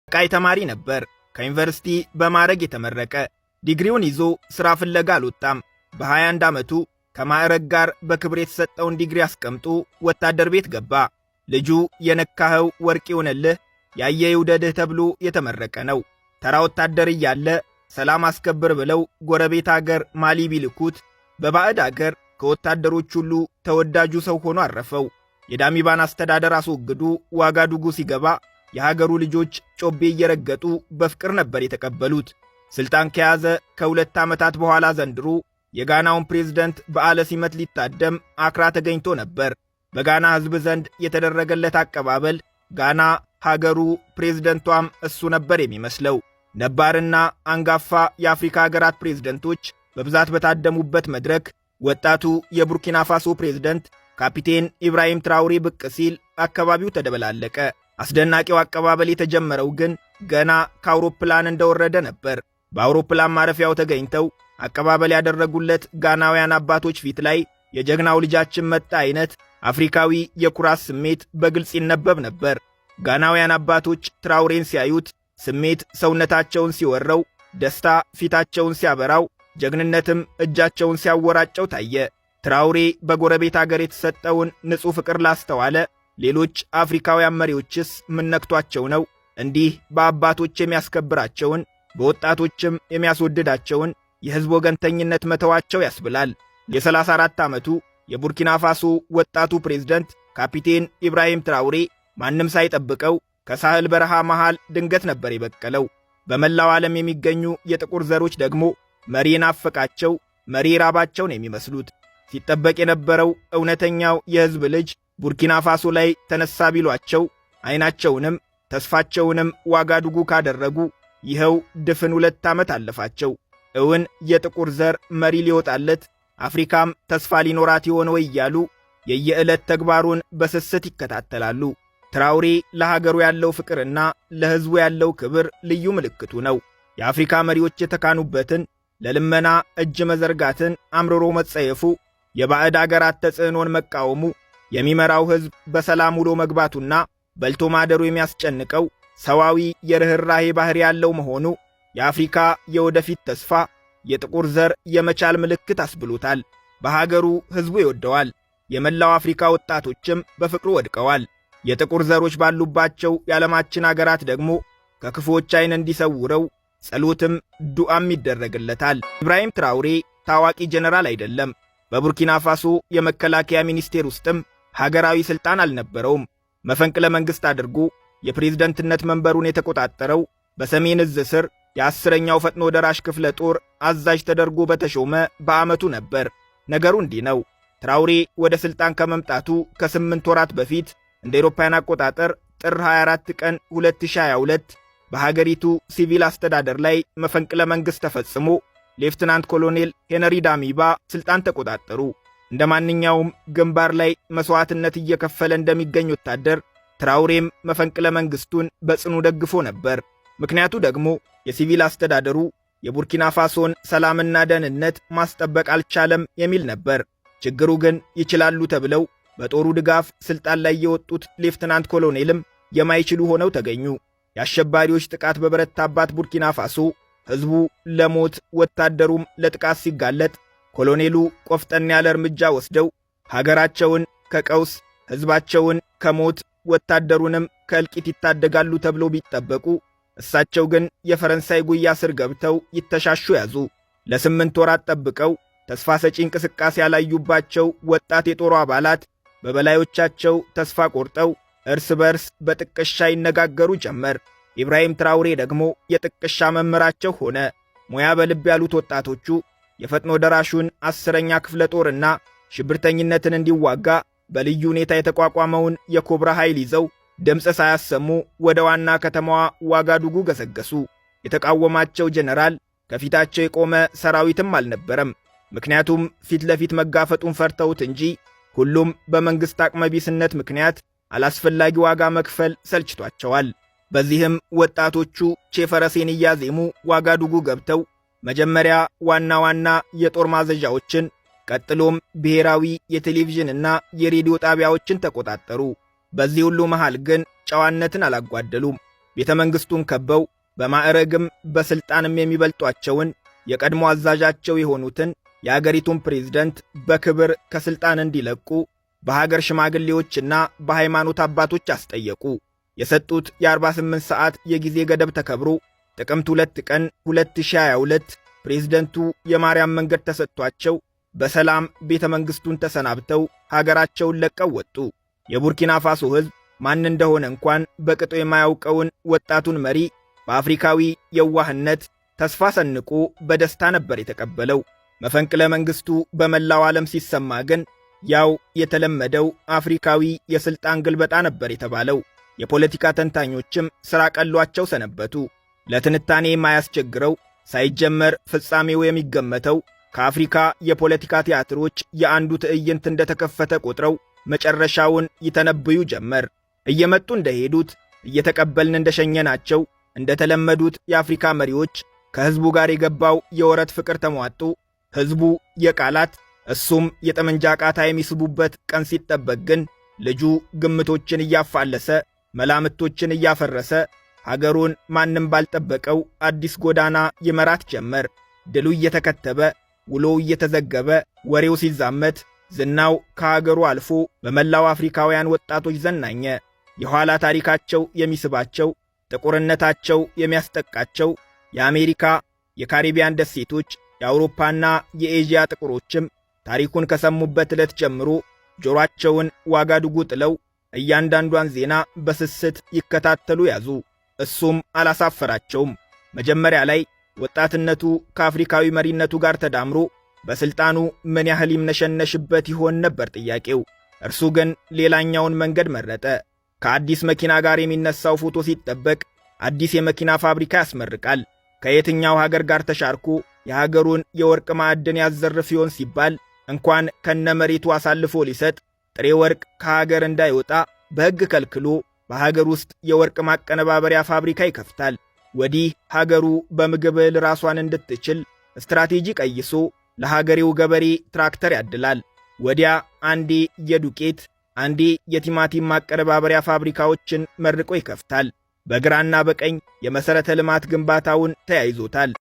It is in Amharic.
ቃይ ተማሪ ነበር። ከዩኒቨርሲቲ በማዕረግ የተመረቀ ዲግሪውን ይዞ ሥራ ፍለጋ አልወጣም። በ21 ዓመቱ ከማዕረግ ጋር በክብር የተሰጠውን ዲግሪ አስቀምጦ ወታደር ቤት ገባ። ልጁ የነካኸው ወርቅ ይሆንልህ ያየ ይውደድህ ተብሎ የተመረቀ ነው። ተራ ወታደር እያለ ሰላም አስከብር ብለው ጎረቤት አገር ማሊ ቢልኩት በባዕድ አገር ከወታደሮች ሁሉ ተወዳጁ ሰው ሆኖ አረፈው። የዳሚባን አስተዳደር አስወግዱ ዋጋዱጉ ሲገባ የሀገሩ ልጆች ጮቤ እየረገጡ በፍቅር ነበር የተቀበሉት። ስልጣን ከያዘ ከ2 ዓመታት በኋላ ዘንድሮ የጋናውን ፕሬዝደንት በዓለ ሲመት ሊታደም አክራ ተገኝቶ ነበር። በጋና ሕዝብ ዘንድ የተደረገለት አቀባበል ጋና ሀገሩ ፕሬዝደንቷም እሱ ነበር የሚመስለው። ነባርና አንጋፋ የአፍሪካ ሀገራት ፕሬዝደንቶች በብዛት በታደሙበት መድረክ ወጣቱ የቡርኪና ፋሶ ፕሬዝደንት ካፒቴን ኢብራሂም ትራውሬ ብቅ ሲል አካባቢው ተደበላለቀ። አስደናቂው አቀባበል የተጀመረው ግን ገና ከአውሮፕላን እንደወረደ ነበር። በአውሮፕላን ማረፊያው ተገኝተው አቀባበል ያደረጉለት ጋናውያን አባቶች ፊት ላይ የጀግናው ልጃችን መጣ አይነት አፍሪካዊ የኩራት ስሜት በግልጽ ይነበብ ነበር። ጋናውያን አባቶች ትራውሬን ሲያዩት ስሜት ሰውነታቸውን ሲወረው፣ ደስታ ፊታቸውን ሲያበራው፣ ጀግንነትም እጃቸውን ሲያወራጨው ታየ። ትራውሬ በጎረቤት አገር የተሰጠውን ንጹሕ ፍቅር ላስተዋለ ሌሎች አፍሪካውያን መሪዎችስ ምን ነክቷቸው ነው እንዲህ በአባቶች የሚያስከብራቸውን በወጣቶችም የሚያስወድዳቸውን የሕዝብ ወገንተኝነት መተዋቸው ያስብላል። የ34 ዓመቱ የቡርኪና ፋሶ ወጣቱ ፕሬዝደንት ካፒቴን ኢብራሂም ትራውሬ ማንም ሳይጠብቀው ከሳህል በረሃ መሃል ድንገት ነበር የበቀለው። በመላው ዓለም የሚገኙ የጥቁር ዘሮች ደግሞ መሪ ናፈቃቸው፣ መሪ ራባቸውን የሚመስሉት። ሲጠበቅ የነበረው እውነተኛው የሕዝብ ልጅ ቡርኪና ፋሶ ላይ ተነሳ ቢሏቸው ዐይናቸውንም ተስፋቸውንም ዋጋዱጉ ካደረጉ ይኸው ድፍን 2 ዓመት አለፋቸው። እውን የጥቁር ዘር መሪ ሊወጣለት አፍሪካም ተስፋ ሊኖራት ይሆን ወይ እያሉ የየዕለት ተግባሩን በስስት ይከታተላሉ። ትራውሬ ለሀገሩ ያለው ፍቅርና ለሕዝቡ ያለው ክብር ልዩ ምልክቱ ነው። የአፍሪካ መሪዎች የተካኑበትን ለልመና እጅ መዘርጋትን አምርሮ መጸየፉ፣ የባዕድ አገራት ተጽዕኖን መቃወሙ፣ የሚመራው ሕዝብ በሰላም ውሎ መግባቱና በልቶ ማደሩ የሚያስጨንቀው ሰዋዊ የርኅራሄ ባሕሪ ያለው መሆኑ የአፍሪካ የወደፊት ተስፋ፣ የጥቁር ዘር የመቻል ምልክት አስብሎታል። በሀገሩ ሕዝቡ ይወደዋል። የመላው አፍሪካ ወጣቶችም በፍቅሩ ወድቀዋል። የጥቁር ዘሮች ባሉባቸው የዓለማችን አገራት ደግሞ ከክፉዎች ዐይን እንዲሰውረው ጸሎትም ዱዓም ይደረግለታል። ኢብራሂም ትራውሬ ታዋቂ ጀነራል አይደለም። በቡርኪና ፋሶ የመከላከያ ሚኒስቴር ውስጥም ሀገራዊ ሥልጣን አልነበረውም። መፈንቅለ መንግሥት አድርጎ የፕሬዝደንትነት መንበሩን የተቆጣጠረው በሰሜን ዕዝ ስር የ10ኛው ፈጥኖ ደራሽ ክፍለ ጦር አዛዥ ተደርጎ በተሾመ በዓመቱ ነበር። ነገሩ እንዲህ ነው። ትራውሬ ወደ ሥልጣን ከመምጣቱ ከ8 ወራት በፊት እንደ አውሮፓውያን አቆጣጠር ጥር 24 ቀን 2022 በሀገሪቱ ሲቪል አስተዳደር ላይ መፈንቅለ መንግሥት ተፈጽሞ ሌፍትናንት ኮሎኔል ሄነሪ ዳሚባ ሥልጣን ተቆጣጠሩ። እንደ ማንኛውም ግንባር ላይ መሥዋዕትነት እየከፈለ እንደሚገኝ ወታደር ትራውሬም መፈንቅለ መንግሥቱን በጽኑ ደግፎ ነበር። ምክንያቱ ደግሞ የሲቪል አስተዳደሩ የቡርኪና ፋሶን ሰላምና ደህንነት ማስጠበቅ አልቻለም የሚል ነበር። ችግሩ ግን ይችላሉ ተብለው በጦሩ ድጋፍ ሥልጣን ላይ የወጡት ሌፍትናንት ኮሎኔልም የማይችሉ ሆነው ተገኙ። የአሸባሪዎች ጥቃት በበረታባት ቡርኪና ፋሶ ሕዝቡ ለሞት ወታደሩም ለጥቃት ሲጋለጥ ኮሎኔሉ ቆፍጠን ያለ እርምጃ ወስደው ሀገራቸውን ከቀውስ ሕዝባቸውን ከሞት ወታደሩንም ከእልቂት ይታደጋሉ ተብለው ቢጠበቁ እሳቸው ግን የፈረንሳይ ጉያ ስር ገብተው ይተሻሹ ያዙ። ለ8 ወራት ጠብቀው ተስፋ ሰጪ እንቅስቃሴ ያላዩባቸው ወጣት የጦሩ አባላት በበላዮቻቸው ተስፋ ቆርጠው እርስ በርስ በጥቅሻ ይነጋገሩ ጀመር። ኢብራሂም ትራውሬ ደግሞ የጥቅሻ መምህራቸው ሆነ። ሙያ በልብ ያሉት ወጣቶቹ የፈጥኖ ደራሹን 10ኛ ክፍለ ጦርና ሽብርተኝነትን እንዲዋጋ በልዩ ሁኔታ የተቋቋመውን የኮብራ ኃይል ይዘው ድምፅ ሳያሰሙ ወደ ዋና ከተማዋ ዋጋዱጉ ገሰገሱ። የተቃወማቸው ጀነራል ከፊታቸው የቆመ ሰራዊትም አልነበረም። ምክንያቱም ፊት ለፊት መጋፈጡን ፈርተውት እንጂ ሁሉም በመንግሥት አቅመቢስነት ምክንያት አላስፈላጊ ዋጋ መክፈል ሰልችቷቸዋል። በዚህም ወጣቶቹ ቼፈረሴን እያዜሙ ዋጋዱጉ ገብተው መጀመሪያ ዋና ዋና የጦር ማዘዣዎችን ቀጥሎም ብሔራዊ የቴሌቪዥንና የሬዲዮ ጣቢያዎችን ተቆጣጠሩ። በዚህ ሁሉ መሃል ግን ጨዋነትን አላጓደሉም። ቤተ መንግሥቱን ከበው በማዕረግም በሥልጣንም የሚበልጧቸውን የቀድሞ አዛዣቸው የሆኑትን የአገሪቱን ፕሬዝደንት በክብር ከሥልጣን እንዲለቁ በሀገር ሽማግሌዎችና በሃይማኖት አባቶች አስጠየቁ። የሰጡት የ48 ሰዓት የጊዜ ገደብ ተከብሮ ጥቅምት 2 ቀን 2022 ፕሬዝደንቱ የማርያም መንገድ ተሰጥቷቸው በሰላም ቤተ መንግሥቱን ተሰናብተው ሀገራቸውን ለቀው ወጡ። የቡርኪና ፋሶ ሕዝብ ማን እንደሆነ እንኳን በቅጡ የማያውቀውን ወጣቱን መሪ በአፍሪካዊ የዋህነት ተስፋ ሰንቆ በደስታ ነበር የተቀበለው። መፈንቅለ መንግሥቱ በመላው ዓለም ሲሰማ ግን ያው የተለመደው አፍሪካዊ የሥልጣን ግልበጣ ነበር የተባለው። የፖለቲካ ተንታኞችም ሥራ ቀሏቸው ሰነበቱ። ለትንታኔ የማያስቸግረው ሳይጀመር ፍጻሜው የሚገመተው ከአፍሪካ የፖለቲካ ቲያትሮች የአንዱ ትዕይንት እንደተከፈተ ቆጥረው መጨረሻውን ይተነብዩ ጀመር። እየመጡ እንደሄዱት እየተቀበልን እንደሸኘናቸው እንደተለመዱት የአፍሪካ መሪዎች ከሕዝቡ ጋር የገባው የወረት ፍቅር ተሟጡ። ሕዝቡ የቃላት እሱም የጠመንጃ ቃታ የሚስቡበት ቀን ሲጠበቅ ግን ልጁ ግምቶችን እያፋለሰ መላምቶችን እያፈረሰ ሀገሩን ማንም ባልጠበቀው አዲስ ጎዳና ይመራት ጀመር። ድሉ እየተከተበ ውሎው እየተዘገበ ወሬው ሲዛመት ዝናው ከሀገሩ አልፎ በመላው አፍሪካውያን ወጣቶች ዘናኘ። የኋላ ታሪካቸው የሚስባቸው፣ ጥቁርነታቸው የሚያስጠቃቸው የአሜሪካ፣ የካሪቢያን ደሴቶች፣ የአውሮፓና የኤዥያ ጥቁሮችም ታሪኩን ከሰሙበት ዕለት ጀምሮ ጆሮአቸውን ዋጋዱጉ ጥለው እያንዳንዷን ዜና በስስት ይከታተሉ ያዙ። እሱም አላሳፈራቸውም። መጀመሪያ ላይ ወጣትነቱ ከአፍሪካዊ መሪነቱ ጋር ተዳምሮ በሥልጣኑ ምን ያህል ይምነሸነሽበት ይሆን ነበር ጥያቄው። እርሱ ግን ሌላኛውን መንገድ መረጠ። ከአዲስ መኪና ጋር የሚነሳው ፎቶ ሲጠበቅ አዲስ የመኪና ፋብሪካ ያስመርቃል። ከየትኛው ሀገር ጋር ተሻርኮ የሀገሩን የወርቅ ማዕድን ያዘርፍ ይሆን ሲባል እንኳን ከነመሬቱ አሳልፎ ሊሰጥ ጥሬ ወርቅ ከሀገር እንዳይወጣ በሕግ ከልክሎ በሀገር ውስጥ የወርቅ ማቀነባበሪያ ፋብሪካ ይከፍታል። ወዲህ ሀገሩ በምግብ እህል ራሷን እንድትችል ስትራቴጂ ቀይሶ ለሀገሬው ገበሬ ትራክተር ያድላል። ወዲያ አንዴ የዱቄት አንዴ የቲማቲም ማቀነባበሪያ ፋብሪካዎችን መርቆ ይከፍታል። በግራና በቀኝ የመሠረተ ልማት ግንባታውን ተያይዞታል።